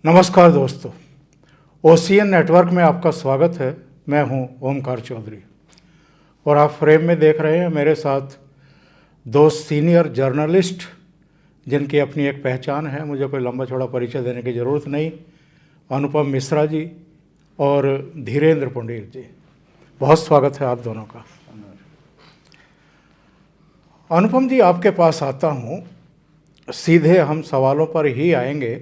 नमस्कार दोस्तों, ocean network में आपका स्वागत है। मैं हूं ओमकार चौधरी और आप फ्रेम में देख रहे हैं मेरे साथ दो सीनियर जर्नलिस्ट जिनकी अपनी एक पहचान है। मुझे कोई लंबा चौड़ा परिचय देने की ज़रूरत नहीं। अनुपम मिश्रा जी और धीरेन्द्र पंडित जी, बहुत स्वागत है आप दोनों का। अनुपम जी, आपके पास आता हूं, सीधे हम सवालों पर ही आएंगे।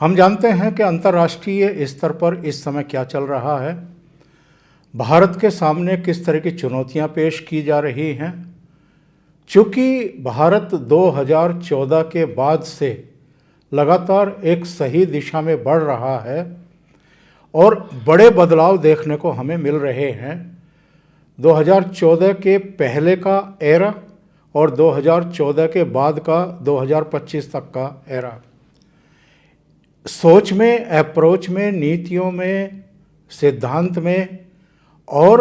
हम जानते हैं कि अंतर्राष्ट्रीय स्तर पर इस समय क्या चल रहा है, भारत के सामने किस तरह की चुनौतियां पेश की जा रही हैं। चूँकि भारत 2014 के बाद से लगातार एक सही दिशा में बढ़ रहा है और बड़े बदलाव देखने को हमें मिल रहे हैं। 2014 के पहले का एरा और 2014 के बाद का 2025 तक का एरा, सोच में, अप्रोच में, नीतियों में, सिद्धांत में और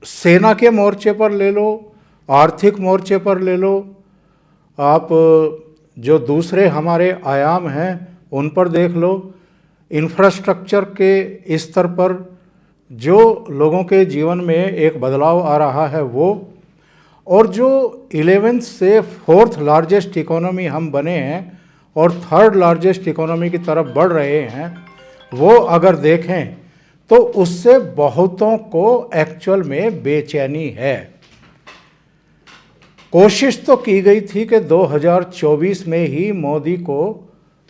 सेना के मोर्चे पर ले लो, आर्थिक मोर्चे पर ले लो, आप जो दूसरे हमारे आयाम हैं उन पर देख लो, इंफ्रास्ट्रक्चर के स्तर पर जो लोगों के जीवन में एक बदलाव आ रहा है वो, और जो 11th से 4th लार्जेस्ट इकोनॉमी हम बने हैं और 3rd लार्जेस्ट इकोनॉमी की तरफ बढ़ रहे हैं, वो अगर देखें तो उससे बहुतों को एक्चुअल में बेचैनी है। कोशिश तो की गई थी कि 2024 में ही मोदी को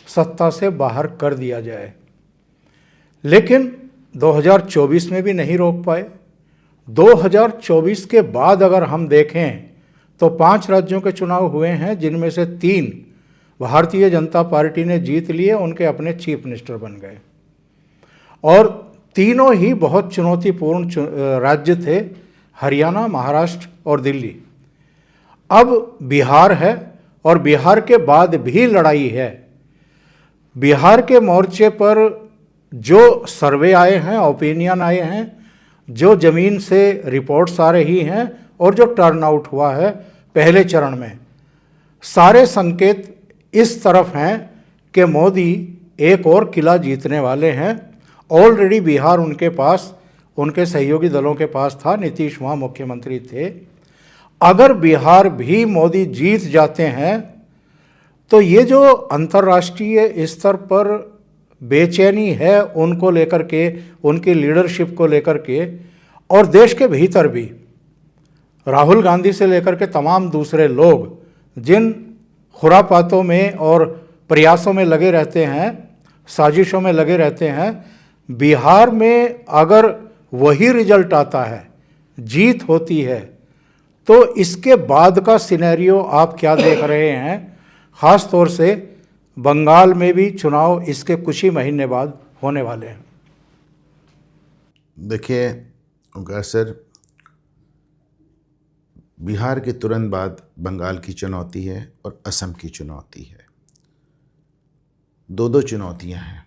सत्ता से बाहर कर दिया जाए, लेकिन 2024 में भी नहीं रोक पाए। 2024 के बाद अगर हम देखें तो 5 राज्यों के चुनाव हुए हैं, जिनमें से 3 भारतीय जनता पार्टी ने जीत लिए, उनके अपने चीफ मिनिस्टर बन गए और तीनों ही बहुत चुनौतीपूर्ण राज्य थे, हरियाणा, महाराष्ट्र और दिल्ली। अब बिहार है और बिहार के बाद भी लड़ाई है। बिहार के मोर्चे पर जो सर्वे आए हैं, ओपिनियन आए हैं, जो ज़मीन से रिपोर्ट्स आ रही हैं और जो टर्नआउट हुआ है पहले चरण में, सारे संकेत इस तरफ हैं कि मोदी एक और किला जीतने वाले हैं। ऑलरेडी बिहार उनके पास, उनके सहयोगी दलों के पास था, नीतीश वहाँ मुख्यमंत्री थे। अगर बिहार भी मोदी जीत जाते हैं तो ये जो अंतर्राष्ट्रीय स्तर पर बेचैनी है उनको लेकर के, उनकी लीडरशिप को लेकर के, और देश के भीतर भी राहुल गांधी से लेकर के तमाम दूसरे लोग जिन खुरापातों में और प्रयासों में लगे रहते हैं, साजिशों में लगे रहते हैं, बिहार में अगर वही रिजल्ट आता है, जीत होती है, तो इसके बाद का सिनेरियो आप क्या देख रहे हैं? ख़ास तौर से बंगाल में भी चुनाव इसके कुछ ही महीने बाद होने वाले हैं। देखिए ओंकार सर, बिहार के तुरंत बाद बंगाल की चुनौती है और असम की चुनौती है। दो चुनौतियां हैं।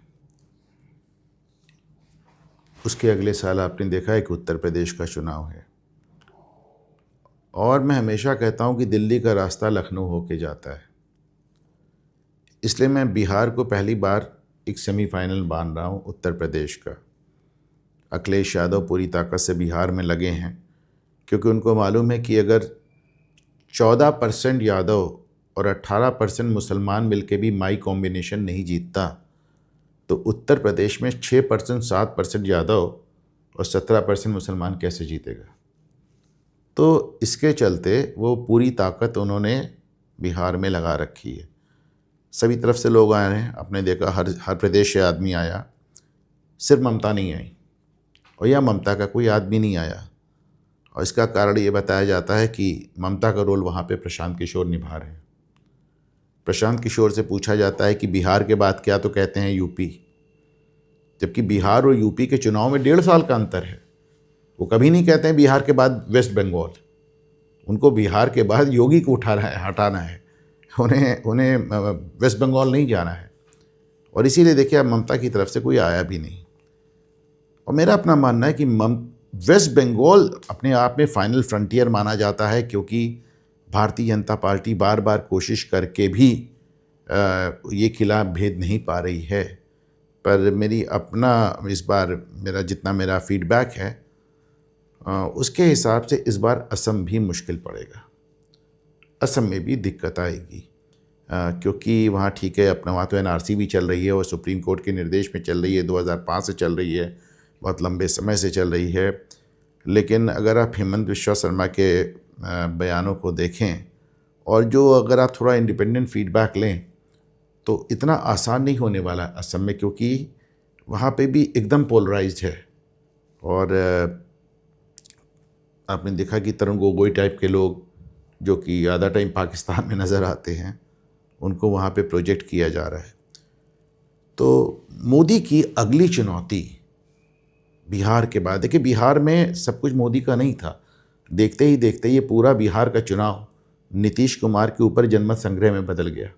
उसके अगले साल आपने देखा है कि उत्तर प्रदेश का चुनाव है, और मैं हमेशा कहता हूं कि दिल्ली का रास्ता लखनऊ होके जाता है। इसलिए मैं बिहार को पहली बार एक सेमीफाइनल मान रहा हूं उत्तर प्रदेश का। अखिलेश यादव पूरी ताकत से बिहार में लगे हैं, क्योंकि उनको मालूम है कि अगर 14% यादव और 18% मुसलमान मिलके भी माई कॉम्बिनेशन नहीं जीतता, तो उत्तर प्रदेश में 6%, 7% यादव और 17% मुसलमान कैसे जीतेगा। तो इसके चलते वो पूरी ताकत उन्होंने बिहार में लगा रखी है। सभी तरफ से लोग आए हैं, आपने देखा हर प्रदेश से आदमी आया, सिर्फ ममता नहीं आई, और यह ममता का कोई आदमी नहीं आया। और इसका कारण ये बताया जाता है कि ममता का रोल वहाँ पे प्रशांत किशोर निभा रहे हैं। प्रशांत किशोर से पूछा जाता है कि बिहार के बाद क्या, तो कहते हैं यूपी, जबकि बिहार और यूपी के चुनाव में 1.5 साल का अंतर है। वो कभी नहीं कहते हैं बिहार के बाद वेस्ट बंगाल। उनको बिहार के बाद योगी को हटाना है, उन्हें वेस्ट बंगाल नहीं जाना है। और इसीलिए देखिए अब ममता की तरफ से कोई आया भी नहीं। और मेरा अपना मानना है कि वेस्ट बंगाल अपने आप में फाइनल फ्रंटियर माना जाता है, क्योंकि भारतीय जनता पार्टी बार बार कोशिश करके भी ये खिला भेद नहीं पा रही है। पर मेरी अपना इस बार मेरा फीडबैक है उसके हिसाब से इस बार असम भी मुश्किल पड़ेगा। असम में भी दिक्कत आएगी क्योंकि वहाँ ठीक है अपना वहाँ तो एनआरसी भी चल रही है और सुप्रीम कोर्ट के निर्देश में चल रही है, 2005 से चल रही है, बहुत लंबे समय से चल रही है। लेकिन अगर आप हेमंत बिश्वा शर्मा के बयानों को देखें और जो अगर आप थोड़ा इंडिपेंडेंट फीडबैक लें तो इतना आसान नहीं होने वाला असम में, क्योंकि वहाँ पे भी एकदम पोलराइज्ड है। और आपने देखा कि तरुण गोगोई टाइप के लोग जो कि आधा टाइम पाकिस्तान में नज़र आते हैं, उनको वहाँ पे प्रोजेक्ट किया जा रहा है। तो मोदी की अगली चुनौती बिहार के बाद, देखिए बिहार में सब कुछ मोदी का नहीं था, देखते ही देखते ये पूरा बिहार का चुनाव नीतीश कुमार के ऊपर जनमत संग्रह में बदल गया।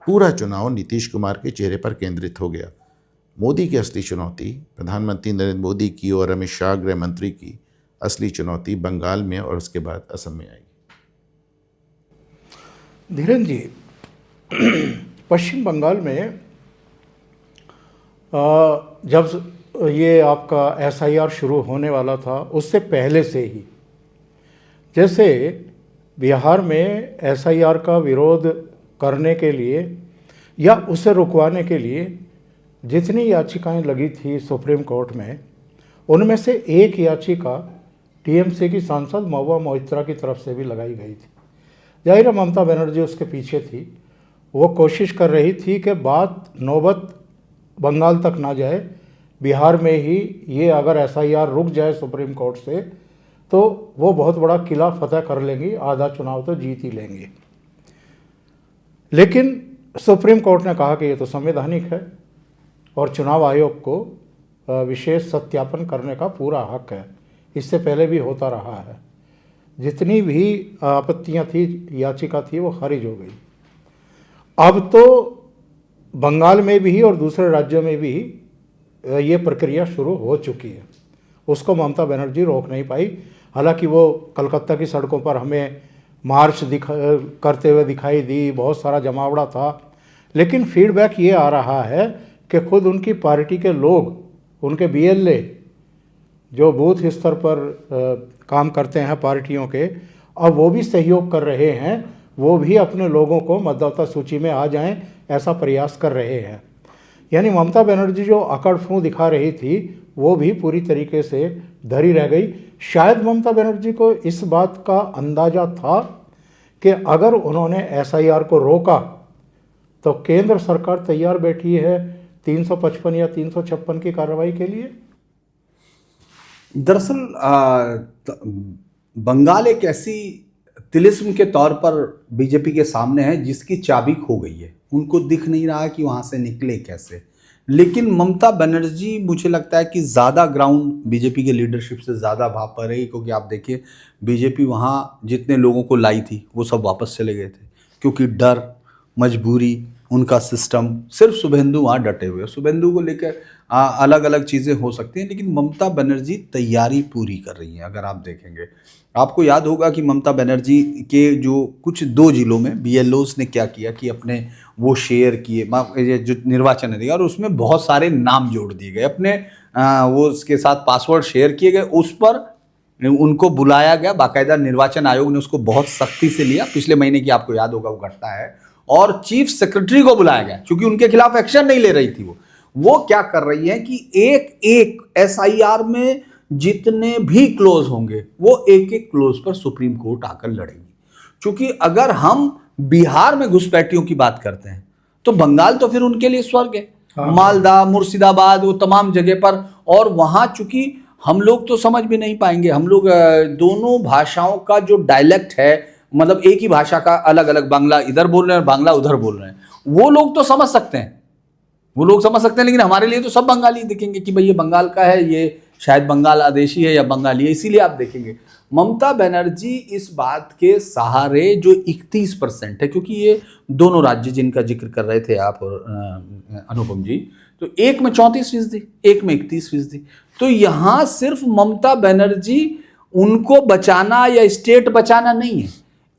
पूरा चुनाव नीतीश कुमार के चेहरे पर केंद्रित हो गया। मोदी की असली चुनौती, प्रधानमंत्री नरेंद्र मोदी की और अमित शाह गृह मंत्री की असली चुनौती बंगाल में और उसके बाद असम में आएगी। धीरेन्द्र जी, पश्चिम बंगाल में जब ये आपका एसआईआर शुरू होने वाला था उससे पहले से ही, जैसे बिहार में एसआईआर का विरोध करने के लिए या उसे रुकवाने के लिए जितनी याचिकाएं लगी थी सुप्रीम कोर्ट में, उनमें से एक याचिका टीएमसी की सांसद महुआ मोइत्रा की तरफ से भी लगाई गई थी। जाहिर है ममता बनर्जी उसके पीछे थी। वो कोशिश कर रही थी कि बात नौबत बंगाल तक ना जाए, बिहार में ही ये अगर एसआईआर रुक जाए सुप्रीम कोर्ट से तो वो बहुत बड़ा किला फतह कर लेंगी, आधा चुनाव तो जीत ही लेंगे। लेकिन सुप्रीम कोर्ट ने कहा कि ये तो संवैधानिक है और चुनाव आयोग को विशेष सत्यापन करने का पूरा हक है, इससे पहले भी होता रहा है। जितनी भी आपत्तियां थी, याचिका थी, वो खारिज हो गई। अब तो बंगाल में भी और दूसरे राज्यों में भी ये प्रक्रिया शुरू हो चुकी है। उसको ममता बनर्जी रोक नहीं पाई। हालांकि वो कलकत्ता की सड़कों पर हमें मार्च करते हुए दिखाई दी, बहुत सारा जमावड़ा था, लेकिन फीडबैक ये आ रहा है कि खुद उनकी पार्टी के लोग, उनके बीएलए जो बूथ स्तर पर काम करते हैं पार्टियों के, अब वो भी सहयोग कर रहे हैं, वो भी अपने लोगों को मतदाता सूची में आ जाएं ऐसा प्रयास कर रहे हैं। यानी ममता बनर्जी जो अकड़ फूं दिखा रही थी वो भी पूरी तरीके से धरी रह गई। शायद ममता बनर्जी को इस बात का अंदाज़ा था कि अगर उन्होंने एसआईआर को रोका तो केंद्र सरकार तैयार बैठी है 355 या 356 की कार्रवाई के लिए। दरअसल बंगाल एक ऐसी तिलिस्म के तौर पर बीजेपी के सामने है जिसकी चाबी खो गई है। उनको दिख नहीं रहा कि वहाँ से निकले कैसे। लेकिन ममता बनर्जी मुझे लगता है कि ज़्यादा ग्राउंड बीजेपी के लीडरशिप से ज़्यादा भाप पा रही, क्योंकि आप देखिए बीजेपी वहाँ जितने लोगों को लाई थी वो सब वापस चले गए थे, क्योंकि डर, मजबूरी, उनका सिस्टम, सिर्फ शुभेंदु वहाँ डटे हुए। शुभेंदु को लेकर अलग अलग चीज़ें हो सकती हैं, लेकिन ममता बनर्जी तैयारी पूरी कर रही हैं। अगर आप देखेंगे, आपको याद होगा कि ममता बनर्जी के जो कुछ 2 जिलों में बीएलओस ने क्या किया कि अपने वो शेयर किए जो निर्वाचन अधिकार, और उसमें बहुत सारे नाम जोड़ दिए गए, अपने वो उसके साथ पासवर्ड शेयर किए गए, उस पर उनको बुलाया गया। बाकायदा निर्वाचन आयोग ने उसको बहुत सख्ती से लिया। पिछले महीने की आपको याद होगा वो घटना है। और चीफ सेक्रेटरी को बुलाया गया क्योंकि उनके खिलाफ एक्शन नहीं ले रही थी। वो क्या कर रही है कि एक एक एसआईआर में जितने भी क्लोज होंगे वो एक एक क्लोज पर सुप्रीम कोर्ट आकर लड़ेगी। क्योंकि अगर हम बिहार में घुसपैठियों की बात करते हैं तो बंगाल तो फिर उनके लिए स्वर्ग है। मालदा, मुर्शिदाबाद, वो तमाम जगह पर, और वहां चूंकि हम लोग तो समझ भी नहीं पाएंगे। हम लोग दोनों भाषाओं का जो डायलेक्ट है, मतलब एक ही भाषा का अलग अलग, बांग्ला इधर बोल रहे हैं, बांग्ला उधर बोल रहे हैं, वो लोग तो समझ सकते हैं, लेकिन हमारे लिए तो सब बंगाली दिखेंगे कि भाई ये बंगाल का है, ये शायद बंगाल आदेशी है या बंगाली है। इसीलिए आप देखेंगे ममता बनर्जी इस बात के सहारे जो 31% है, क्योंकि ये दोनों राज्य जिनका जिक्र कर रहे थे आप और अनुपम जी, तो एक में 34%, एक में 31%। तो यहाँ सिर्फ ममता बनर्जी उनको बचाना या स्टेट बचाना नहीं है,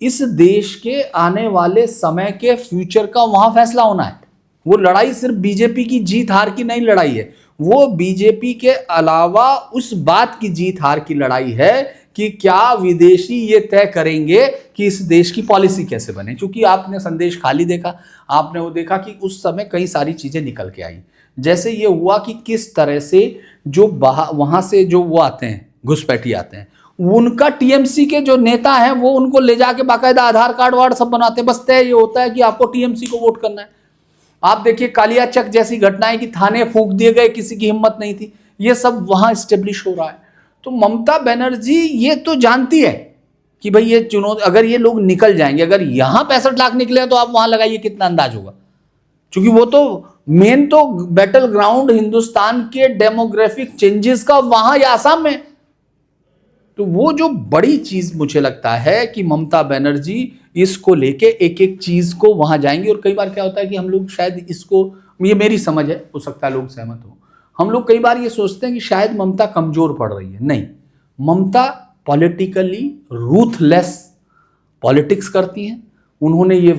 इस देश के आने वाले समय के फ्यूचर का वहां फैसला होना है। वो लड़ाई सिर्फ बीजेपी की जीत हार की नहीं लड़ाई है, वो बीजेपी के अलावा उस बात की जीत हार की लड़ाई है कि क्या विदेशी ये तय करेंगे कि इस देश की पॉलिसी कैसे बने। क्योंकि आपने संदेश खाली देखा, आपने वो देखा कि उस समय कई सारी चीजें निकल के आई। जैसे ये हुआ कि किस तरह से जो वहां से जो वो आते हैं, घुसपैठी आते हैं, उनका टीएमसी के जो नेता हैं वो उनको ले जाके बाकायदा आधार कार्ड वार्ड सब बनाते हैं। बस तय ये होता है कि आपको टीएमसी को वोट करना है। आप देखिए कालियाचक जैसी घटनाएं कि थाने फूंक दिए गए, किसी की हिम्मत नहीं थी, ये सब वहां स्टेब्लिश हो रहा है। तो ममता बनर्जी ये तो जानती है कि भाई ये चुनौती, अगर ये लोग निकल जाएंगे, अगर यहां 65 लाख निकले तो आप वहां लगाइए कितना अंदाज होगा। क्योंकि वो तो मेन तो बैटल ग्राउंड हिंदुस्तान के डेमोग्राफिक चेंजेस का वहां या आसाम में। तो वो जो बड़ी चीज मुझे लगता है कि ममता बनर्जी इसको लेके एक एक चीज को वहां जाएंगे। और कई बार क्या होता है कि हम लोग शायद इसको, ये मेरी समझ है, हो सकता है लोग सहमत हो, हम लोग कई बार ये सोचते हैं कि शायद ममता कमजोर पड़ रही है। नहीं, ममता पॉलिटिकली रूथलेस पॉलिटिक्स करती हैं। उन्होंने ये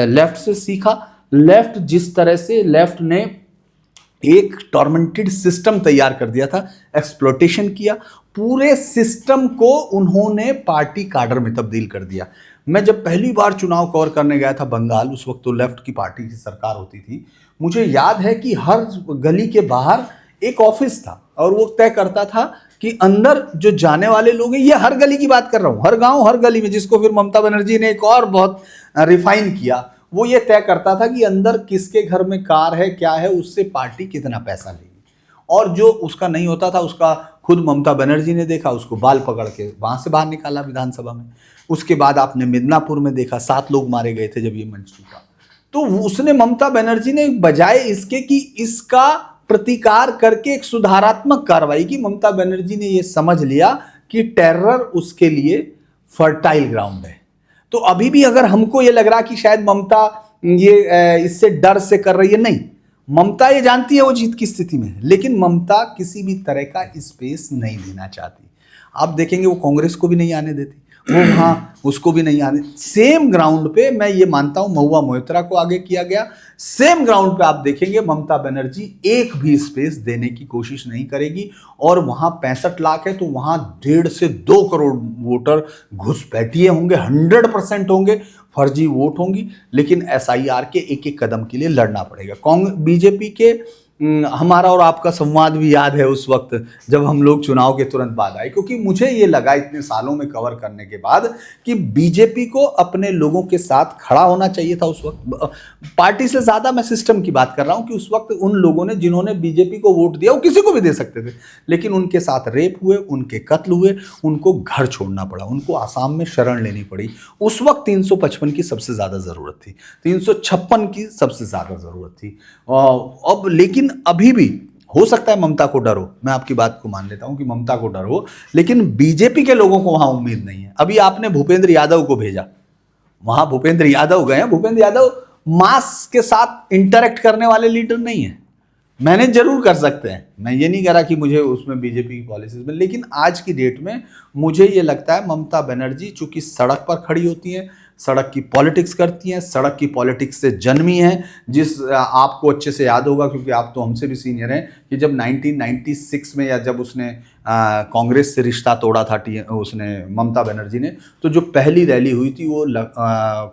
लेफ्ट से सीखा। लेफ्ट जिस तरह से लेफ्ट ने एक टॉर्मेंटेड सिस्टम तैयार कर दिया था, एक्सप्लॉयटेशन किया, पूरे सिस्टम को उन्होंने पार्टी काडर में तब्दील कर दिया। मैं जब पहली बार चुनाव कवर करने गया था बंगाल, उस वक्त तो लेफ्ट की पार्टी की सरकार होती थी, मुझे याद है कि हर गली के बाहर एक ऑफिस था और वो तय करता था कि अंदर जो जाने वाले लोग हैं, ये हर गली की बात कर रहा हूं, हर गांव हर गली में, जिसको फिर ममता बनर्जी ने एक और बहुत रिफाइन किया, वो ये तय करता था कि अंदर किसके घर में कार है, क्या है, उससे पार्टी कितना पैसा लेगी। और जो उसका नहीं होता था, उसका खुद ममता बनर्जी ने देखा, उसको बाल पकड़ के वहां से बाहर निकाला विधानसभा में। उसके बाद आपने मिदनापुर में देखा 7 लोग मारे गए थे जब ये मंच टूटा। तो उसने, ममता बनर्जी ने बजाय इसके कि इसका प्रतिकार करके एक सुधारात्मक कार्रवाई की, ममता बनर्जी ने यह समझ लिया कि टेरर उसके लिए फर्टाइल ग्राउंड है। तो अभी भी अगर हमको ये लग रहा कि शायद ममता ये इससे डर से कर रही है, नहीं, ममता ये जानती है वो जीत की स्थिति में है, लेकिन ममता किसी भी तरह का स्पेस नहीं देना चाहती। आप देखेंगे वो कांग्रेस को भी नहीं आने देती, वो वहां उसको भी नहीं आने। सेम ग्राउंड पे मैं ये मानता हूं महुआ मोइत्रा को आगे किया गया, सेम ग्राउंड पे आप देखेंगे ममता बनर्जी एक भी स्पेस देने की कोशिश नहीं करेगी। और वहां 65 लाख है तो वहां 1.5 से 2 करोड़ वोटर घुसपैठिए होंगे, 100% होंगे, फर्जी वोट होंगी। लेकिन एसआईआर के एक एक कदम के लिए लड़ना पड़ेगा। बीजेपी के हमारा और आपका संवाद भी याद है उस वक्त जब हम लोग चुनाव के तुरंत बाद आए, क्योंकि मुझे ये लगा इतने सालों में कवर करने के बाद कि बीजेपी को अपने लोगों के साथ खड़ा होना चाहिए था। उस वक्त पार्टी से ज्यादा मैं सिस्टम की बात कर रहा हूं कि उस वक्त उन लोगों ने जिन्होंने बीजेपी को वोट दिया वो किसी को भी दे सकते थे, लेकिन उनके साथ रेप हुए, उनके कत्ल हुए, उनको घर छोड़ना पड़ा, उनको आसाम में शरण लेनी पड़ी। उस वक्त 355 की सबसे ज्यादा जरूरत थी, 356 की सबसे ज्यादा जरूरत थी। अब लेकिन अभी भी हो सकता है ममता को डर हो, मैं आपकी बात को मान लेता हूं कि ममता को डर हो, लेकिन बीजेपी के लोगों को वहां उम्मीद नहीं है। अभी आपने भूपेंद्र यादव को भेजा, वहां भूपेंद्र यादव गए हैं। भूपेंद्र यादव मास के साथ इंटरेक्ट करने वाले लीडर नहीं है। मैनेज जरूर कर सकते हैं, मैं ये नहीं कह रहा कि मुझे उसमें बीजेपी की पॉलिसीज में, लेकिन आज की डेट में मुझे ये लगता है ममता बनर्जी चूंकि सड़क पर खड़ी होती हैं, सड़क की पॉलिटिक्स करती हैं, सड़क की पॉलिटिक्स से जन्मी हैं। जिस आपको अच्छे से याद होगा क्योंकि आप तो हमसे भी सीनियर हैं कि जब 1996 में या जब उसने कांग्रेस से रिश्ता तोड़ा था उसने ममता बनर्जी ने, तो जो पहली रैली हुई थी वो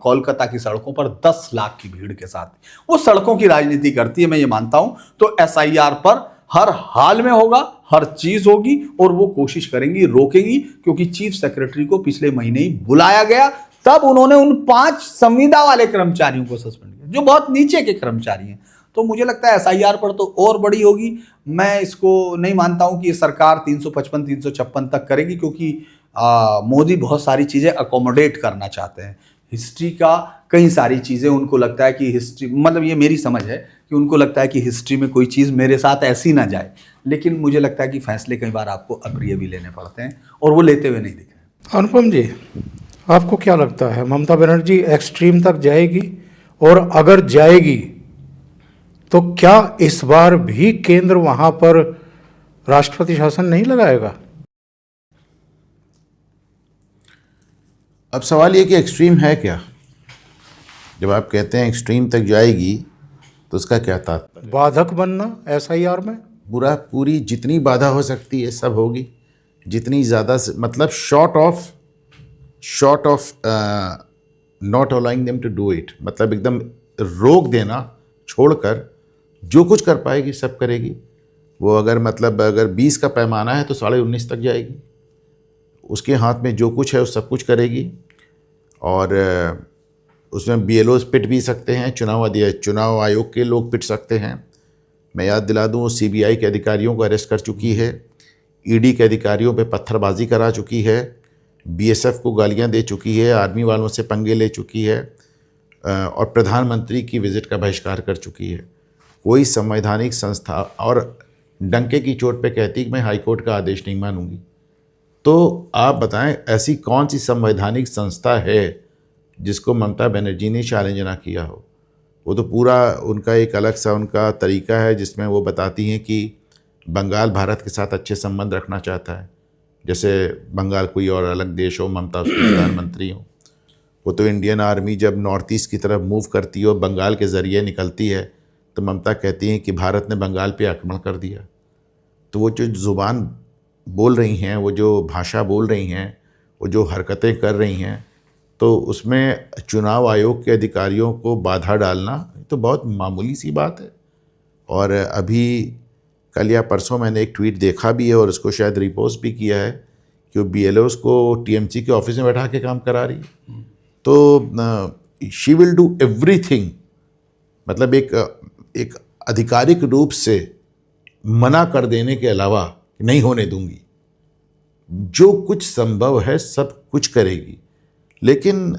कोलकाता की सड़कों पर 10 लाख की भीड़ के साथ। वो सड़कों की राजनीति करती है, मैं ये मानता हूं। तो एसआईआर पर हर हाल में होगा, हर चीज होगी और वो कोशिश करेंगी, रोकेंगी, क्योंकि चीफ सेक्रेटरी को पिछले महीने ही बुलाया गया, तब उन्होंने उन 5 संविदा वाले कर्मचारियों को सस्पेंड किया जो बहुत नीचे के कर्मचारी हैं। तो मुझे लगता है एसआईआर पर तो और बड़ी होगी। मैं इसको नहीं मानता हूं कि ये सरकार 355 356 तक करेगी, क्योंकि मोदी बहुत सारी चीजें अकोमोडेट करना चाहते हैं। हिस्ट्री का कई सारी चीजें उनको लगता है कि हिस्ट्री, मतलब ये मेरी समझ है कि उनको लगता है कि हिस्ट्री में कोई चीज मेरे साथ ऐसी ना जाए। लेकिन मुझे लगता है कि फैसले कई बार आपको अप्रिय भी लेने पड़ते हैं और वो लेते हुए नहीं दिख रहे। अनुपम जी, आपको क्या लगता है ममता बनर्जी एक्सट्रीम तक जाएगी? और अगर जाएगी तो क्या इस बार भी केंद्र वहां पर राष्ट्रपति शासन नहीं लगाएगा? अब सवाल ये कि एक्सट्रीम है क्या। जब आप कहते हैं एक्सट्रीम तक जाएगी तो उसका क्या तात्पर्य। बाधक बनना एसआईआर में। पूरी जितनी बाधा हो सकती है सब होगी, जितनी ज़्यादा मतलब short of not allowing them to do it, मतलब एकदम रोक देना, छोड़कर जो कुछ कर पाएगी सब करेगी वो। अगर 20 का पैमाना है तो 19.5 तक जाएगी। उसके हाथ में जो कुछ है वो सब कुछ करेगी। और उसमें BLOs पिट भी सकते हैं, चुनाव आयोग के लोग पिट सकते हैं। मैं याद दिला दूँ, CBI के अधिकारियों को अरेस्ट कर चुकी है, ED के अधिकारियों पे पत्थरबाजी करा चुकी है, BSF को गालियां दे चुकी है, आर्मी वालों से पंगे ले चुकी है, और प्रधानमंत्री की विजिट का बहिष्कार कर चुकी है। कोई संवैधानिक संस्था, और डंके की चोट पे कहती कि मैं हाईकोर्ट का आदेश नहीं मानूंगी। तो आप बताएं ऐसी कौन सी संवैधानिक संस्था है जिसको ममता बनर्जी ने चैलेंज ना किया हो। वो तो पूरा उनका एक अलग सा उनका तरीका है जिसमें वो बताती हैं कि बंगाल भारत के साथ अच्छे संबंध रखना चाहता है, जैसे बंगाल कोई और अलग देश हो, ममता उसके प्रधानमंत्री हो। वो तो इंडियन आर्मी जब नॉर्थ ईस्ट की तरफ मूव करती है और बंगाल के ज़रिए निकलती है तो ममता कहती हैं कि भारत ने बंगाल पे आक्रमण कर दिया। तो वो जो ज़ुबान बोल रही हैं, वो जो भाषा बोल रही हैं, वो जो हरकतें कर रही हैं, तो उसमें चुनाव आयोग के अधिकारियों को बाधा डालना तो बहुत मामूली सी बात है। और अभी कल या परसों मैंने एक ट्वीट देखा भी है और उसको शायद रिपोस्ट भी किया है कि वो BLOs को TMC के ऑफिस में बैठा के काम करा रही है। तो शी विल डू एवरीथिंग, मतलब एक आधिकारिक रूप से मना कर देने के अलावा नहीं होने दूंगी। जो कुछ संभव है सब कुछ करेगी। लेकिन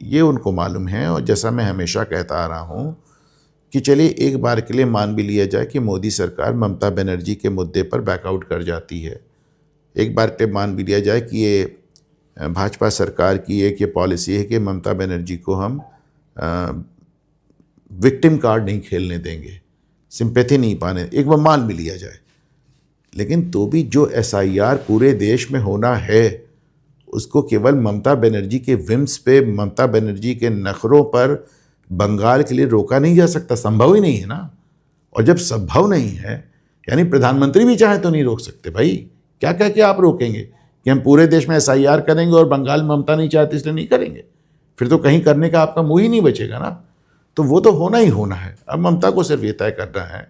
ये उनको मालूम है, और जैसा मैं हमेशा कहता आ रहा हूँ कि चलिए एक बार के लिए मान भी लिया जाए कि मोदी सरकार ममता बनर्जी के मुद्दे पर बैकआउट कर जाती है। एक बार के मान भी लिया जाए कि ये भाजपा सरकार की एक ये पॉलिसी है कि ममता बनर्जी को हम विक्टिम कार्ड नहीं खेलने देंगे, सिंपैथी नहीं पाने, एक बार मान भी लिया जाए। लेकिन तो भी जो SIR पूरे देश में होना है उसको केवल ममता बनर्जी के विम्स पे, ममता बनर्जी के नखरों पर बंगाल के लिए रोका नहीं जा सकता। संभव ही नहीं है ना। और जब संभव नहीं है यानी प्रधानमंत्री भी चाहे तो नहीं रोक सकते। भाई क्या कह के आप रोकेंगे कि हम पूरे देश में SIR करेंगे और बंगाल में ममता नहीं चाहती इसलिए नहीं करेंगे? फिर तो कहीं करने का आपका मुंह ही नहीं बचेगा ना। तो वो तो होना ही होना है। अब ममता को सिर्फ ये तय करना है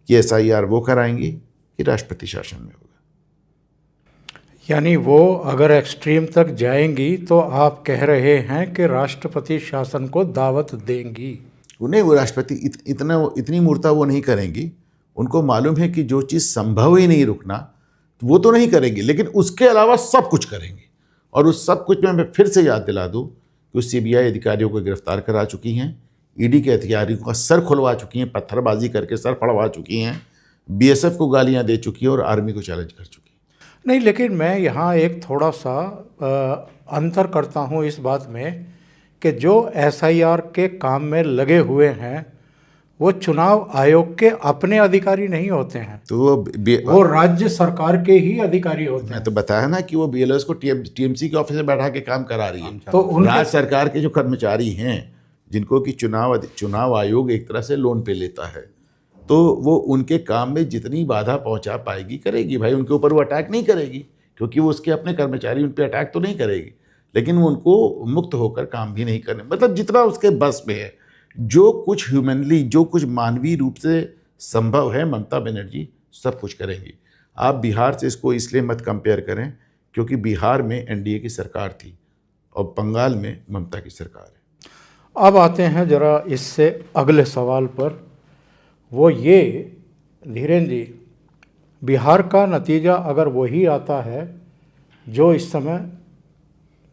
कि SIR वो कराएंगी कि राष्ट्रपति शासन में होगा। यानी वो अगर एक्सट्रीम तक जाएंगी तो आप कह रहे हैं कि राष्ट्रपति शासन को दावत देंगी? उन्हें वो राष्ट्रपति इतनी मूर्ता वो नहीं करेंगी। उनको मालूम है कि जो चीज़ संभव ही नहीं रुकना वो तो नहीं करेंगी, लेकिन उसके अलावा सब कुछ करेंगी। और उस सब कुछ में मैं फिर से याद दिला दूँ कि उस CBI अधिकारियों को गिरफ्तार करा चुकी हैं, ED के अधिकारियों का सर खुलवा चुकी हैं, पत्थरबाजी करके सर फड़वा चुकी हैं, BSF को गालियाँ दे चुकी हैं और आर्मी को चैलेंज कर चुकी हैं। नहीं, लेकिन मैं यहाँ एक थोड़ा सा अंतर करता हूँ इस बात में कि जो SIR के काम में लगे हुए हैं वो चुनाव आयोग के अपने अधिकारी नहीं होते हैं, तो वो राज्य सरकार के ही अधिकारी होते हैं। मैं तो बताया ना कि वो BLOs को TMC के ऑफिस में बैठा के काम करा रही है। तो राज्य सरकार के जो कर्मचारी हैं जिनको कि चुनाव आयोग एक तरह से लोन पे लेता है, तो वो उनके काम में जितनी बाधा पहुंचा पाएगी करेगी। भाई उनके ऊपर वो अटैक नहीं करेगी क्योंकि वो उसके अपने कर्मचारी, उन पे अटैक तो नहीं करेगी, लेकिन वो उनको मुक्त होकर काम भी नहीं करने, मतलब जितना उसके बस में है, जो कुछ ह्यूमनली, जो कुछ मानवीय रूप से संभव है ममता बनर्जी सब कुछ करेंगी। आप बिहार से इसको इसलिए मत कंपेयर करें क्योंकि बिहार में NDA की सरकार थी और बंगाल में ममता की सरकार है। अब आते हैं जरा इससे अगले सवाल पर। वो ये धीरेन्द्र जी, बिहार का नतीजा अगर वही आता है जो इस समय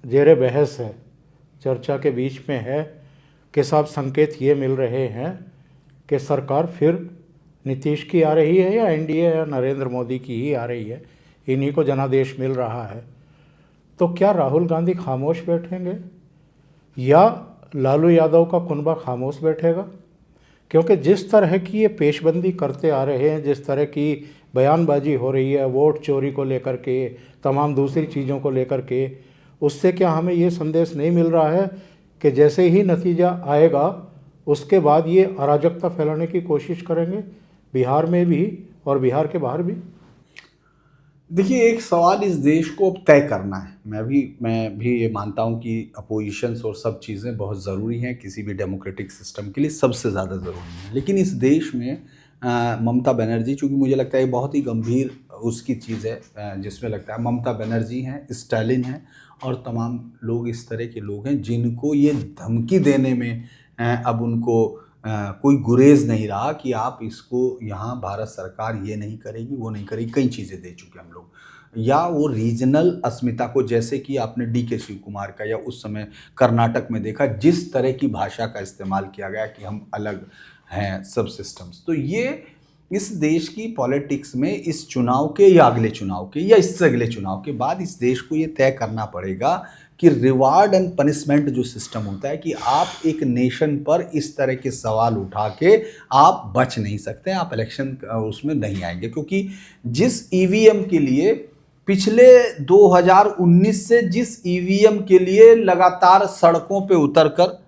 जेरे बहस है, चर्चा के बीच में है, कि साहब संकेत ये मिल रहे हैं कि सरकार फिर नीतीश की आ रही है या NDA या नरेंद्र मोदी की ही आ रही है, इन्हीं को जनादेश मिल रहा है, तो क्या राहुल गांधी खामोश बैठेंगे या लालू यादव का कुनबा खामोश बैठेगा? क्योंकि जिस तरह की ये पेशबंदी करते आ रहे हैं, जिस तरह की बयानबाजी हो रही है वोट चोरी को लेकर के, तमाम दूसरी चीज़ों को लेकर के, उससे क्या हमें ये संदेश नहीं मिल रहा है कि जैसे ही नतीजा आएगा उसके बाद ये अराजकता फैलाने की कोशिश करेंगे, बिहार में भी और बिहार के बाहर भी? देखिए, एक सवाल इस देश को अब तय करना है। मैं भी ये मानता हूँ कि अपोजिशंस और सब चीज़ें बहुत ज़रूरी हैं किसी भी डेमोक्रेटिक सिस्टम के लिए, सबसे ज़्यादा ज़रूरी है। लेकिन इस देश में ममता बनर्जी, चूँकि मुझे लगता है ये बहुत ही गंभीर उसकी चीज़ है, जिसमें लगता है ममता बनर्जी हैं, स्टालिन हैं और तमाम लोग इस तरह के लोग हैं जिनको ये धमकी देने में अब उनको कोई गुरेज नहीं रहा कि आप इसको, यहाँ भारत सरकार ये नहीं करेगी, वो नहीं करेगी, कई चीज़ें दे चुके हम लोग। या वो रीजनल अस्मिता को, जैसे कि आपने DK शिव कुमार का या उस समय कर्नाटक में देखा जिस तरह की भाषा का इस्तेमाल किया गया कि हम अलग हैं सब सिस्टम्स। तो ये इस देश की पॉलिटिक्स में इस चुनाव के या अगले चुनाव के या इससे अगले चुनाव के बाद इस देश को ये तय करना पड़ेगा कि रिवार्ड एंड पनिशमेंट जो सिस्टम होता है कि आप एक नेशन पर इस तरह के सवाल उठा के आप बच नहीं सकते, आप इलेक्शन उसमें नहीं आएंगे। क्योंकि जिस EVM के लिए पिछले 2019 से जिस EVM के लिए लगातार सड़कों पे उतरकर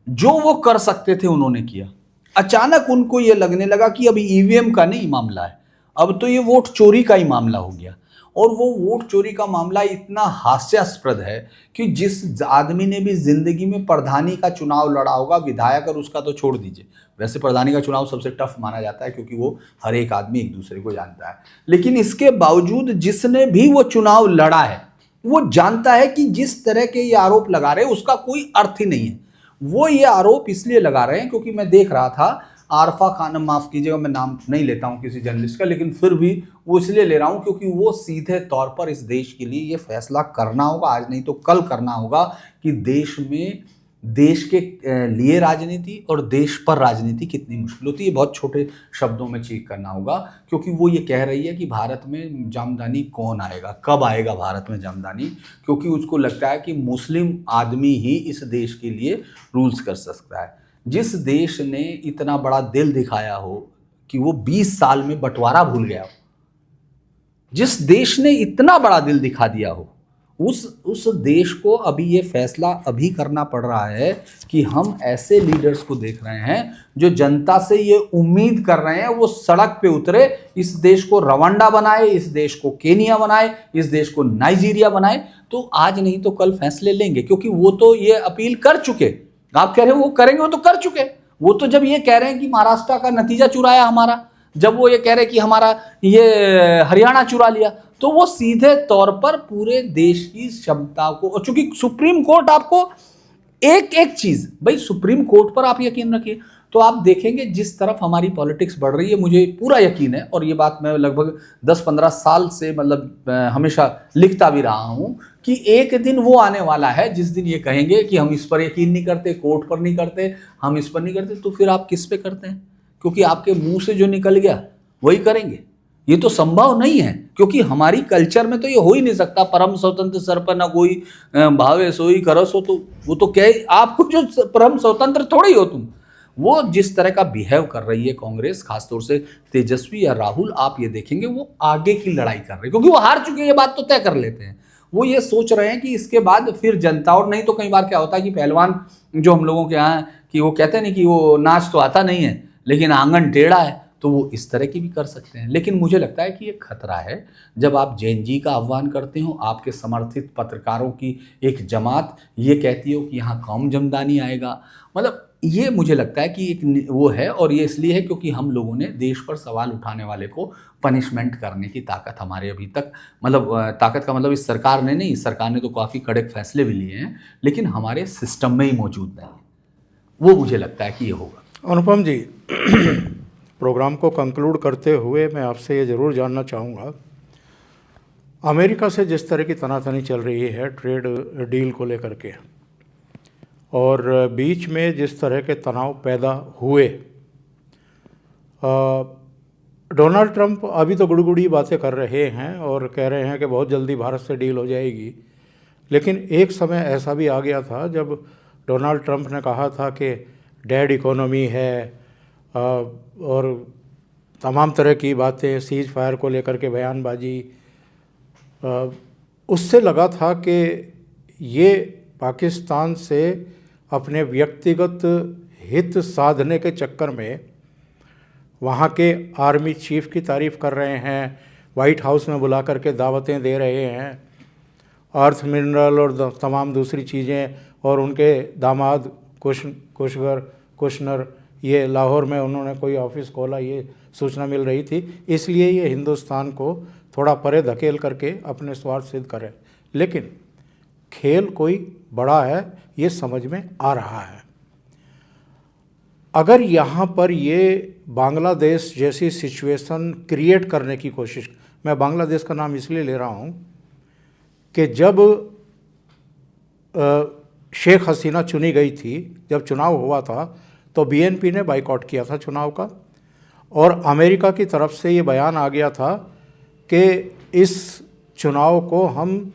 जो वो कर सकते थे उन्होंने किया, अचानक उनको ये लगने लगा कि अभी EVM का नहीं मामला है, अब तो ये वोट चोरी का ही मामला हो गया। और वो वोट चोरी का मामला इतना हास्यास्पद है कि जिस आदमी ने भी जिंदगी में प्रधानी का चुनाव लड़ा होगा, विधायक और उसका तो छोड़ दीजिए, वैसे प्रधानी का चुनाव सबसे टफ माना जाता है क्योंकि वो हर एक आदमी एक दूसरे को जानता है, लेकिन इसके बावजूद जिसने भी वो चुनाव लड़ा है वो जानता है कि जिस तरह के ये आरोप लगा रहे हैं उसका कोई अर्थ ही नहीं है। वो ये आरोप इसलिए लगा रहे हैं क्योंकि मैं देख रहा था आरफा खानम, माफ़ कीजिएगा मैं नाम नहीं लेता हूं किसी जर्नलिस्ट का, लेकिन फिर भी वो इसलिए ले रहा हूं क्योंकि वो सीधे तौर पर इस देश के लिए ये फैसला करना होगा, आज नहीं तो कल करना होगा कि देश में देश के लिए राजनीति और देश पर राजनीति कितनी मुश्किल होती है। बहुत छोटे शब्दों में चीज करना होगा क्योंकि वो ये कह रही है कि भारत में जामदानी कौन आएगा, कब आएगा भारत में जामदानी, क्योंकि उसको लगता है कि मुस्लिम आदमी ही इस देश के लिए रूल्स कर सकता है। जिस देश ने इतना बड़ा दिल दिखाया हो कि वो 20 साल में बंटवारा भूल गया हो, जिस देश ने इतना बड़ा दिल दिखा दिया हो, उस देश को अभी ये फैसला अभी करना पड़ रहा है कि हम ऐसे लीडर्स को देख रहे हैं जो जनता से ये उम्मीद कर रहे हैं वो सड़क पे उतरे, इस देश को रवांडा बनाए, इस देश को केनिया बनाए, इस देश को नाइजीरिया बनाए। तो आज नहीं तो कल फैसले लेंगे क्योंकि वो तो ये अपील कर चुके। आप कह रहे हो वो करेंगे, वो तो कर चुके। वो तो जब ये कह रहे हैं कि महाराष्ट्र का नतीजा चुराया हमारा, जब वो ये कह रहे हैं कि हमारा ये हरियाणा चुरा लिया, तो वो सीधे तौर पर पूरे देश की क्षमता को, और चूंकि सुप्रीम कोर्ट आपको एक एक चीज, भाई सुप्रीम कोर्ट पर आप यकीन रखिए तो आप देखेंगे जिस तरफ हमारी पॉलिटिक्स बढ़ रही है, मुझे पूरा यकीन है, और ये बात मैं लगभग 10-15 साल से मतलब हमेशा लिखता भी रहा हूं कि एक दिन वो आने वाला है जिस दिन ये कहेंगे कि हम इस पर यकीन नहीं करते, कोर्ट पर नहीं करते, हम इस पर नहीं करते, तो फिर आप किस पे करते हैं? क्योंकि आपके मुंह से जो निकल गया वही करेंगे। ये तो संभव नहीं है क्योंकि हमारी कल्चर में तो ये हो ही नहीं सकता। परम स्वतंत्र सर पर ना कोई भावे सोई करस हो, तो वो तो क्या आपको जो परम स्वतंत्र थोड़े ही हो तुम। वो जिस तरह का बिहेव कर रही है कांग्रेस, खासतौर से तेजस्वी या राहुल, आप ये देखेंगे वो आगे की लड़ाई कर रहे हैं क्योंकि वो हार चुके हैं, ये बात तो तय कर लेते हैं। वो ये सोच रहे हैं कि इसके बाद फिर जनता, और नहीं तो कई बार क्या होता है कि पहलवान जो हम लोगों के यहाँ कि वो कहते हैं नहीं कि वो नाच तो आता नहीं है लेकिन आंगन टेढ़ा है, तो वो इस तरह की भी कर सकते हैं। लेकिन मुझे लगता है कि ये खतरा है जब आप जेएनजी का आह्वान करते हो, आपके समर्थित पत्रकारों की एक जमात ये कहती हो कि यहाँ कौम जमदानी आएगा, मतलब ये मुझे लगता है कि एक वो है, और ये इसलिए है क्योंकि हम लोगों ने देश पर सवाल उठाने वाले को पनिशमेंट करने की ताकत हमारे अभी तक, मतलब ताकत का मतलब इस सरकार ने नहीं, इस सरकार ने तो काफ़ी कड़क फैसले भी लिए हैं लेकिन हमारे सिस्टम में ही मौजूद नहीं है। वो मुझे लगता है कि ये होगा। अनुपम जी, प्रोग्राम को कंक्लूड करते हुए मैं आपसे ये ज़रूर जानना चाहूँगा, अमेरिका से जिस तरह की तनातनी चल रही है ट्रेड डील को लेकर के, और बीच में जिस तरह के तनाव पैदा हुए, डोनाल्ड ट्रंप अभी तो गुड़गुड़ी बातें कर रहे हैं और कह रहे हैं कि बहुत जल्दी भारत से डील हो जाएगी, लेकिन एक समय ऐसा भी आ गया था जब डोनाल्ड ट्रंप ने कहा था कि डेड इकोनॉमी है और तमाम तरह की बातें, सीज फायर को लेकर के बयानबाजी, उससे लगा था कि ये पाकिस्तान से अपने व्यक्तिगत हित साधने के चक्कर में वहाँ के आर्मी चीफ की तारीफ़ कर रहे हैं, वाइट हाउस में बुला करके दावतें दे रहे हैं, अर्थ मिनरल और तमाम दूसरी चीज़ें, और उनके दामाद कुशनर ये लाहौर में उन्होंने कोई ऑफिस खोला, ये सूचना मिल रही थी। इसलिए ये हिंदुस्तान को थोड़ा परे धकेल करके अपने स्वार्थ सिद्ध करें, लेकिन खेल कोई बड़ा है, ये समझ में आ रहा है। अगर यहाँ पर ये बांग्लादेश जैसी सिचुएशन क्रिएट करने की कोशिश, मैं बांग्लादेश का नाम इसलिए ले रहा हूँ कि जब शेख हसीना चुनी गई थी, जब चुनाव हुआ था तो बीएनपी ने बाइकआउट किया था चुनाव का, और अमेरिका की तरफ से ये बयान आ गया था कि इस चुनाव को हम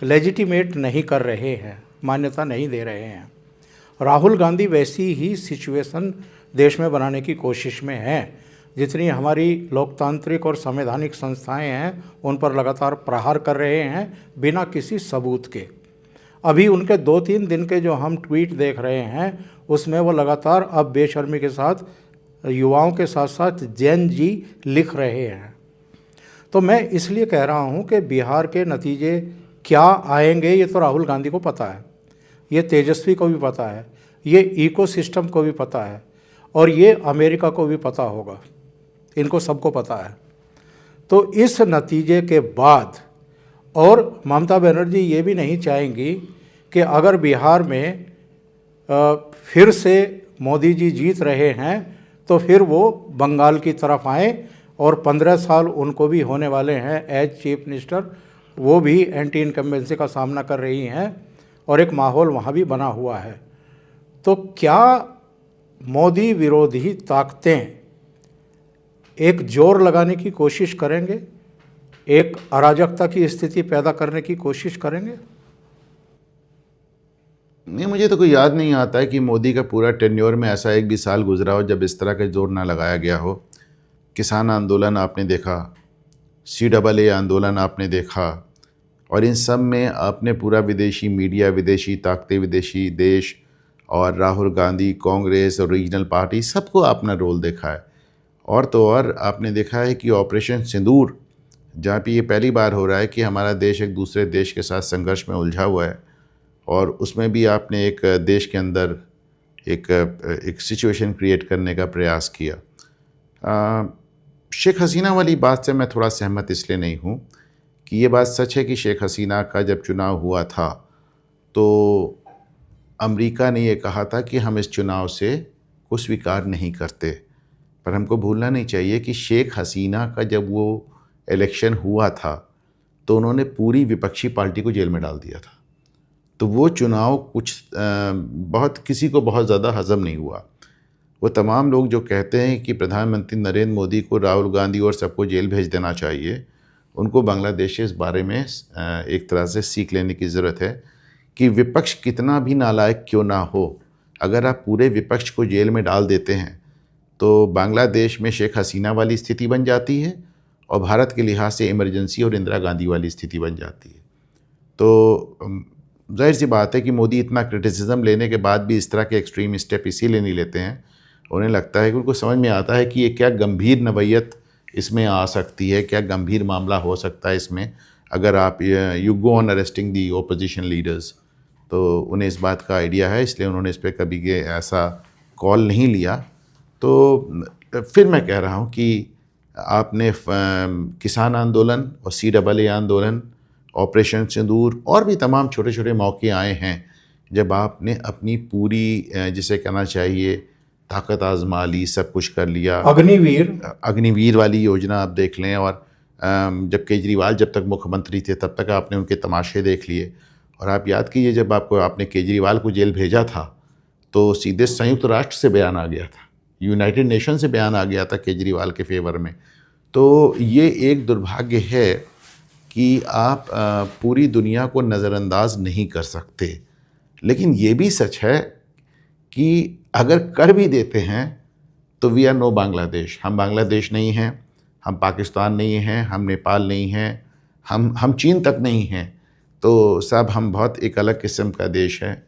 लेजिटिमेट नहीं कर रहे हैं, मान्यता नहीं दे रहे हैं। राहुल गांधी वैसी ही सिचुएशन देश में बनाने की कोशिश में हैं। जितनी हमारी लोकतांत्रिक और संवैधानिक संस्थाएं हैं उन पर लगातार प्रहार कर रहे हैं बिना किसी सबूत के। अभी उनके 2-3 दिन के जो हम ट्वीट देख रहे हैं उसमें वो लगातार अब बेशर्मी के साथ युवाओं के साथ साथ जैन जी लिख रहे हैं। तो मैं इसलिए कह रहा हूं कि बिहार के नतीजे क्या आएंगे ये तो राहुल गांधी को पता है, ये तेजस्वी को भी पता है, ये इकोसिस्टम को भी पता है, और ये अमेरिका को भी पता होगा, इनको सबको पता है। तो इस नतीजे के बाद, और ममता बनर्जी ये भी नहीं चाहेंगी कि अगर बिहार में फिर से मोदी जी जीत रहे हैं तो फिर वो बंगाल की तरफ आएँ, और 15 साल उनको भी होने वाले हैं एज चीफ मिनिस्टर, वो भी एंटी इनकम्बेंसी का सामना कर रही हैं, और एक माहौल वहाँ भी बना हुआ है। तो क्या मोदी विरोधी ताकतें एक जोर लगाने की कोशिश करेंगे, एक अराजकता की स्थिति पैदा करने की कोशिश करेंगे? नहीं, मुझे तो कोई याद नहीं आता है कि मोदी का पूरा टेन्योर में ऐसा एक भी साल गुजरा हो जब इस तरह का जोर ना लगाया गया हो। किसान आंदोलन आपने देखा, CAA आंदोलन आपने देखा, और इन सब में आपने पूरा विदेशी मीडिया, विदेशी ताकतें, विदेशी देश और राहुल गांधी, कांग्रेस और रीजनल पार्टी, सबको अपना रोल देखा है। और तो और आपने देखा है कि ऑपरेशन सिंदूर, जहाँ पे ये पहली बार हो रहा है कि हमारा देश एक दूसरे देश के साथ संघर्ष में उलझा हुआ है, और उसमें भी आपने एक देश के अंदर एक सिचुएशन क्रिएट करने का प्रयास किया। शेख हसीना वाली बात से मैं थोड़ा सहमत इसलिए नहीं हूँ कि ये बात सच है कि शेख हसीना का जब चुनाव हुआ था तो अमेरिका ने ये कहा था कि हम इस चुनाव से को स्वीकार नहीं करते। पर हमको भूलना नहीं चाहिए कि शेख हसीना का जब वो इलेक्शन हुआ था तो उन्होंने पूरी विपक्षी पार्टी को जेल में डाल दिया था। तो वो चुनाव किसी को बहुत ज़्यादा हज़म नहीं हुआ। वो तमाम लोग जो कहते हैं कि प्रधानमंत्री नरेंद्र मोदी को राहुल गांधी और सबको जेल भेज देना चाहिए, उनको बांग्लादेश इस बारे में एक तरह से सीख लेने की ज़रूरत है कि विपक्ष कितना भी नालायक क्यों ना हो, अगर आप पूरे विपक्ष को जेल में डाल देते हैं तो बांग्लादेश में शेख हसीना वाली स्थिति बन जाती है और भारत के लिहाज से इमरजेंसी और इंदिरा गांधी वाली स्थिति बन जाती है। तो जाहिर सी बात है कि मोदी इतना क्रिटिसिज्म लेने के बाद भी इस तरह के एक्सट्रीम स्टेप इसीलिए नहीं लेते हैं, उन्हें लगता है कि उनको समझ में आता है कि ये क्या गंभीर नवैयत इसमें आ सकती है, क्या गंभीर मामला हो सकता है इसमें अगर आप you go on arresting the opposition leaders. तो उन्हें इस बात का आइडिया है, इसलिए उन्होंने इस पर कभी के ऐसा कॉल नहीं लिया। तो फिर मैं कह रहा हूँ कि आपने किसान आंदोलन और CAA आंदोलन, ऑपरेशन सिंदूर और भी तमाम छोटे छोटे मौके आए हैं जब आपने अपनी पूरी जिसे कहना चाहिए ताकत आजमा ली, सब कुछ कर लिया। अग्निवीर वाली योजना आप देख लें, और जब केजरीवाल जब तक मुख्यमंत्री थे तब तक आपने उनके तमाशे देख लिए। और आप याद कीजिए जब आपने केजरीवाल को जेल भेजा था तो सीधे संयुक्त राष्ट्र से बयान आ गया था, यूनाइटेड नेशन से बयान आ गया था केजरीवाल के फेवर में। तो ये एक दुर्भाग्य है कि आप पूरी दुनिया को नज़रअंदाज नहीं कर सकते, लेकिन ये भी सच है कि अगर कर भी देते हैं तो वी आर नो बांग्लादेश। हम बांग्लादेश नहीं हैं, हम पाकिस्तान नहीं हैं, हम नेपाल नहीं हैं, हम चीन तक नहीं हैं। तो साहब हम बहुत एक अलग किस्म का देश है,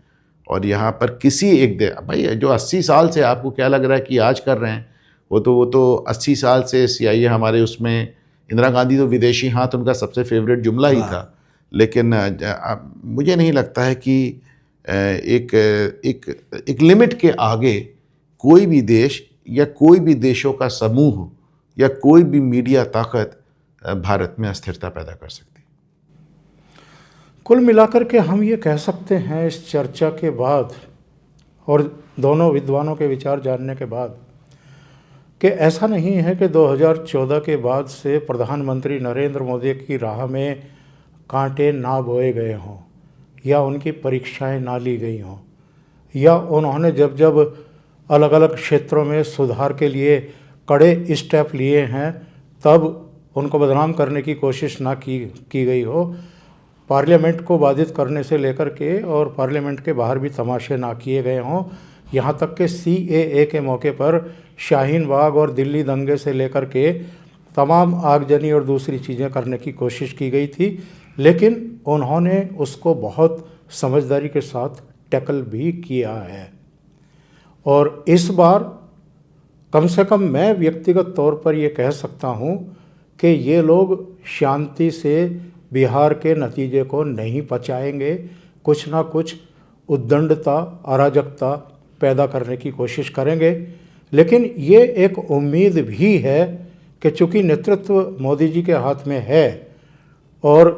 और यहाँ पर किसी एक भाई जो 80 साल से आपको क्या लग रहा है कि आज कर रहे हैं, वो तो 80 साल से CIA हमारे उसमें, इंदिरा गांधी तो विदेशी हाथ उनका सबसे फेवरेट जुमला ही था। लेकिन मुझे नहीं लगता है कि एक लिमिट के आगे कोई भी देश या कोई भी देशों का समूह या कोई भी मीडिया ताकत भारत में अस्थिरता पैदा कर सकती। कुल मिलाकर के हम ये कह सकते हैं इस चर्चा के बाद और दोनों विद्वानों के विचार जानने के बाद कि ऐसा नहीं है कि 2014 के बाद से प्रधानमंत्री नरेंद्र मोदी की राह में कांटे ना बोए गए हों, या उनकी परीक्षाएं ना ली गई हों, या उन्होंने जब जब अलग अलग क्षेत्रों में सुधार के लिए कड़े स्टेप लिए हैं तब उनको बदनाम करने की कोशिश ना की गई हो। पार्लियामेंट को बाधित करने से लेकर के और पार्लियामेंट के बाहर भी तमाशे ना किए गए हों। यहाँ तक कि CAA के मौके पर शाहीन बाग और दिल्ली दंगे से लेकर के तमाम आगजनी और दूसरी चीज़ें करने की कोशिश की गई थी, लेकिन उन्होंने उसको बहुत समझदारी के साथ टैकल भी किया है। और इस बार कम से कम मैं व्यक्तिगत तौर पर ये कह सकता हूँ कि ये लोग शांति से बिहार के नतीजे को नहीं पचाएंगे, कुछ ना कुछ उद्दंडता, अराजकता पैदा करने की कोशिश करेंगे। लेकिन ये एक उम्मीद भी है कि चूँकि नेतृत्व मोदी जी के हाथ में है और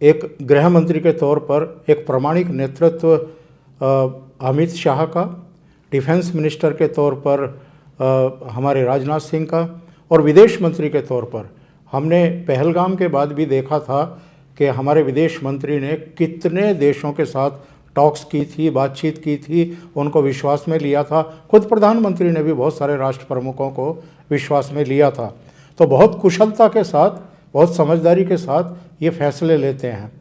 एक गृह मंत्री के तौर पर एक प्रामाणिक नेतृत्व अमित शाह का, डिफेंस मिनिस्टर के तौर पर हमारे राजनाथ सिंह का, और विदेश मंत्री के तौर पर हमने पहलगाम के बाद भी देखा था कि हमारे विदेश मंत्री ने कितने देशों के साथ टॉक्स की थी, बातचीत की थी, उनको विश्वास में लिया था। खुद प्रधानमंत्री ने भी बहुत सारे राष्ट्र प्रमुखों को विश्वास में लिया था। तो बहुत कुशलता के साथ, बहुत समझदारी के साथ ये फैसले लेते हैं।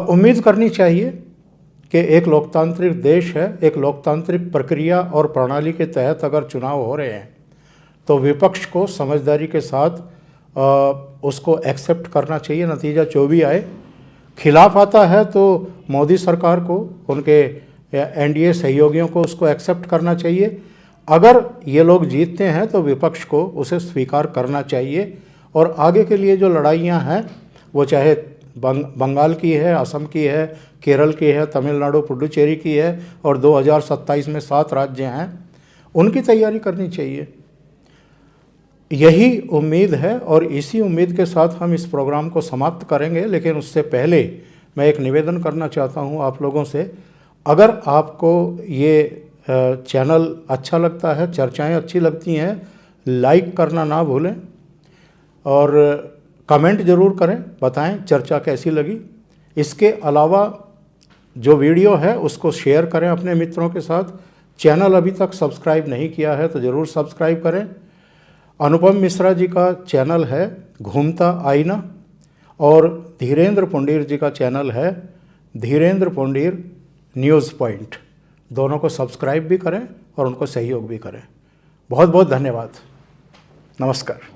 उम्मीद करनी चाहिए कि एक लोकतांत्रिक देश है, एक लोकतांत्रिक प्रक्रिया और प्रणाली के तहत अगर चुनाव हो रहे हैं तो विपक्ष को समझदारी के साथ उसको एक्सेप्ट करना चाहिए, नतीजा जो भी आए। खिलाफ आता है तो मोदी सरकार को, उनके NDA सहयोगियों को उसको एक्सेप्ट करना चाहिए। अगर ये लोग जीतते हैं तो विपक्ष को उसे स्वीकार करना चाहिए, और आगे के लिए जो लड़ाइयाँ हैं वो चाहे बंगाल की है, असम की है, केरल की है, तमिलनाडु पुडुचेरी की है, और 2027 में 7 राज्य हैं, उनकी तैयारी करनी चाहिए। यही उम्मीद है और इसी उम्मीद के साथ हम इस प्रोग्राम को समाप्त करेंगे। लेकिन उससे पहले मैं एक निवेदन करना चाहता हूं आप लोगों से, अगर आपको ये चैनल अच्छा लगता है, चर्चाएं अच्छी लगती हैं, लाइक करना ना भूलें और कमेंट ज़रूर करें, बताएं चर्चा कैसी लगी। इसके अलावा जो वीडियो है उसको शेयर करें अपने मित्रों के साथ। चैनल अभी तक सब्सक्राइब नहीं किया है तो ज़रूर सब्सक्राइब करें। अनुपम मिश्रा जी का चैनल है घूमता आईना, और धीरेन्द्र पुंडीर जी का चैनल है धीरेन्द्र पुंडीर न्यूज़ पॉइंट। दोनों को सब्सक्राइब भी करें और उनको सहयोग भी करें। बहुत बहुत धन्यवाद। नमस्कार।